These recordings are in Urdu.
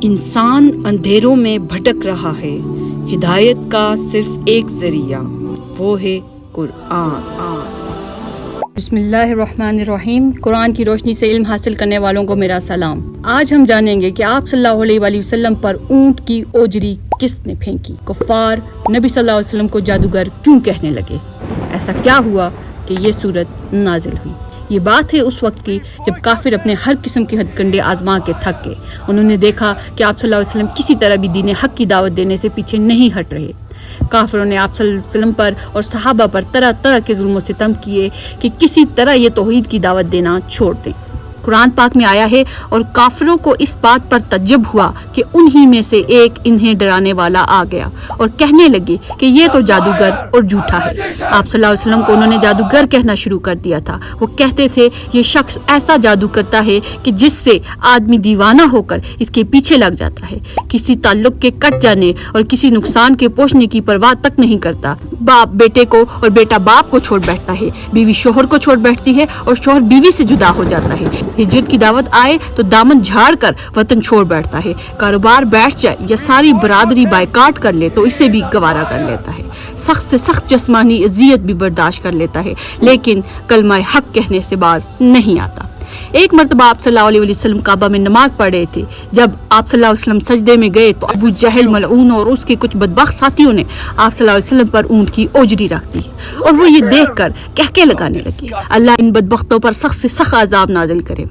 انسان اندھیروں میں بھٹک رہا ہے، ہدایت کا صرف ایک ذریعہ، وہ ہے قرآن۔ بسم اللہ الرحمن الرحیم۔ قرآن کی روشنی سے علم حاصل کرنے والوں کو میرا سلام۔ آج ہم جانیں گے کہ آپ صلی اللہ علیہ وآلہ وسلم پر اونٹ کی اوجری کس نے پھینکی؟ کفار نبی صلی اللہ علیہ وسلم کو جادوگر کیوں کہنے لگے؟ ایسا کیا ہوا کہ یہ صورت نازل ہوئی؟ یہ بات ہے اس وقت کی جب کافر اپنے ہر قسم کے ہتھ کنڈے آزما کے تھک گئے۔ انہوں نے دیکھا کہ آپ صلی اللہ علیہ وسلم کسی طرح بھی دین حق کی دعوت دینے سے پیچھے نہیں ہٹ رہے۔ کافروں نے آپ صلی اللہ علیہ وسلم پر اور صحابہ پر طرح طرح کے ظلم و ستم کیے کہ کسی طرح یہ توحید کی دعوت دینا چھوڑ دیں۔ قرآن پاک میں آیا ہے اور کافروں کو اس بات پر تعجب ہوا کہ انہی میں سے ایک انہیں ڈرانے والا آ گیا اور کہنے لگے کہ یہ تو جادوگر اور جھوٹا ہے۔ آپ صلی اللہ علیہ وسلم کو انہوں نے جادوگر کہنا شروع کر دیا تھا۔ وہ کہتے تھے یہ شخص ایسا جادو کرتا ہے کہ جس سے آدمی دیوانہ ہو کر اس کے پیچھے لگ جاتا ہے، کسی تعلق کے کٹ جانے اور کسی نقصان کے پہنچنے کی پرواہ تک نہیں کرتا۔ باپ بیٹے کو اور بیٹا باپ کو چھوڑ بیٹھتا ہے، بیوی شوہر کو چھوڑ بیٹھتی ہے اور شوہر بیوی سے جدا ہو جاتا ہے۔ ہجرت کی دعوت آئے تو دامن جھاڑ کر وطن چھوڑ بیٹھتا ہے۔ کاروبار بیٹھ جائے یا ساری برادری بائیکاٹ کر لے تو اسے بھی گوارا کر لیتا ہے۔ سخت سے سخت جسمانی اذیت بھی برداشت کر لیتا ہے، لیکن کلمہ حق کہنے سے باز نہیں آتا۔ ایک مرتبہ آپ صلی اللہ علیہ وسلم کعبہ میں نماز پڑھ رہے تھے۔ جب آپ صلی اللہ علیہ وسلم سجدے میں گئے تو ابو جہل ملعون اور اس کے کچھ بدبخت ساتھیوں نے آپ صلی اللہ علیہ وسلم پر اونٹ کی اوجری رکھ دی اور وہ یہ دیکھ کر کہکے لگانے لگے، اللہ ان بدبختوں پر سخت سے سخت عذاب نازل کرے۔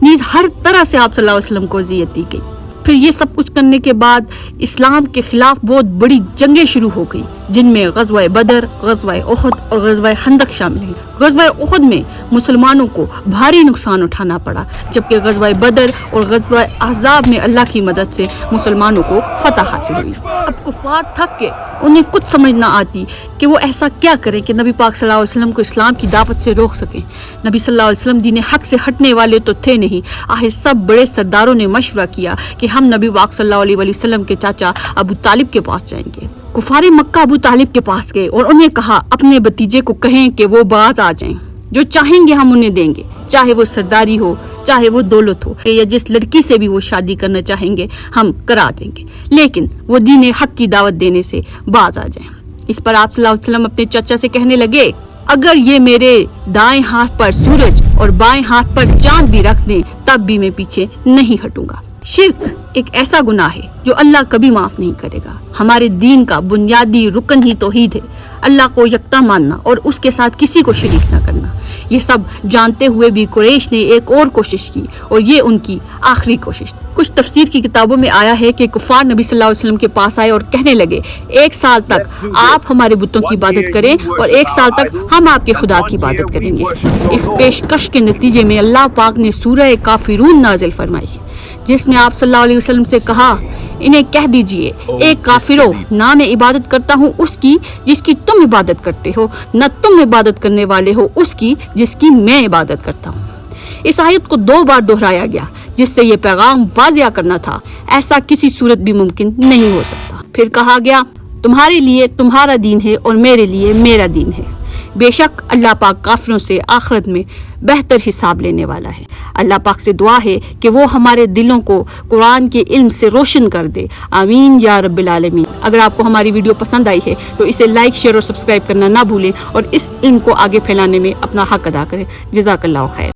نیز ہر طرح سے آپ صلی اللہ علیہ وسلم کو اذیت دی گئی۔ پھر یہ سب کچھ کرنے کے بعد اسلام کے خلاف بہت بڑی جنگیں شروع ہو گئی، جن میں غزوہ بدر، غزوہ احد اور غزوہ خندق شامل ہیں۔ غزوہ احد میں مسلمانوں کو بھاری نقصان اٹھانا پڑا، جبکہ غزوہ بدر اور غزوہ احزاب میں اللہ کی مدد سے مسلمانوں کو فتح حاصل ہوئی۔ اب کفار تھک کے انہیں کچھ سمجھ نہ آتی کہ وہ ایسا کیا کریں کہ نبی پاک صلی اللہ علیہ وسلم کو اسلام کی دعوت سے روک سکیں۔ نبی صلی اللہ علیہ وسلم دین حق سے ہٹنے والے تو تھے نہیں۔ آخر سب بڑے سرداروں نے مشورہ کیا کہ ہم نبی پاک صلی اللہ علیہ وسلم کے چاچا ابو طالب کے پاس جائیں گے۔ کفار مکہ ابو طالب کے پاس گئے اور انہیں کہا اپنے بھتیجے کو کہیں کہ وہ باز آ جائیں، جو چاہیں گے ہم انہیں دیں گے، چاہے وہ سرداری ہو، چاہے وہ دولت ہو، یا جس لڑکی سے بھی وہ شادی کرنا چاہیں گے ہم کرا دیں گے، لیکن وہ دین حق کی دعوت دینے سے باز آ جائیں۔ اس پر آپ صلی اللہ علیہ وسلم اپنے چچا سے کہنے لگے اگر یہ میرے دائیں ہاتھ پر سورج اور بائیں ہاتھ پر چاند بھی رکھ دیں تب بھی میں پیچھے نہیں ہٹوں گا۔ شرک ایک ایسا گناہ ہے جو اللہ کبھی معاف نہیں کرے گا۔ ہمارے دین کا بنیادی رکن ہی توحید ہے، اللہ کو یکتا ماننا اور اس کے ساتھ کسی کو شریک نہ کرنا۔ یہ سب جانتے ہوئے بھی قریش نے ایک اور کوشش کی اور یہ ان کی آخری کوشش تھی۔ کچھ تفسیر کی کتابوں میں آیا ہے کہ کفار نبی صلی اللہ علیہ وسلم کے پاس آئے اور کہنے لگے 1 سال تک آپ ہمارے بتوں کی عبادت کریں اور 1 سال تک ہم آپ کے خدا کی عبادت کریں گے۔ اس پیشکش کے نتیجے میں اللہ پاک نے سورہ کافرون نازل فرمائی، جس میں آپ صلی اللہ علیہ وسلم سے کہا انہیں کہہ دیجئے ایک کافرو، نہ میں عبادت کرتا ہوں اس کی جس کی تم عبادت کرتے ہو، نہ تم عبادت کرنے والے ہو اس کی جس کی میں عبادت کرتا ہوں۔ اس آیت کو 2 بار دہرایا گیا جس سے یہ پیغام واضح کرنا تھا ایسا کسی صورت بھی ممکن نہیں ہو سکتا۔ پھر کہا گیا تمہارے لیے تمہارا دین ہے اور میرے لیے میرا دین ہے۔ بے شک اللہ پاک کافروں سے آخرت میں بہتر حساب لینے والا ہے۔ اللہ پاک سے دعا ہے کہ وہ ہمارے دلوں کو قرآن کے علم سے روشن کر دے، آمین یا رب العالمین۔ اگر آپ کو ہماری ویڈیو پسند آئی ہے تو اسے لائک، شیئر اور سبسکرائب کرنا نہ بھولیں اور اس علم کو آگے پھیلانے میں اپنا حق ادا کریں۔ جزاک اللہ خیر۔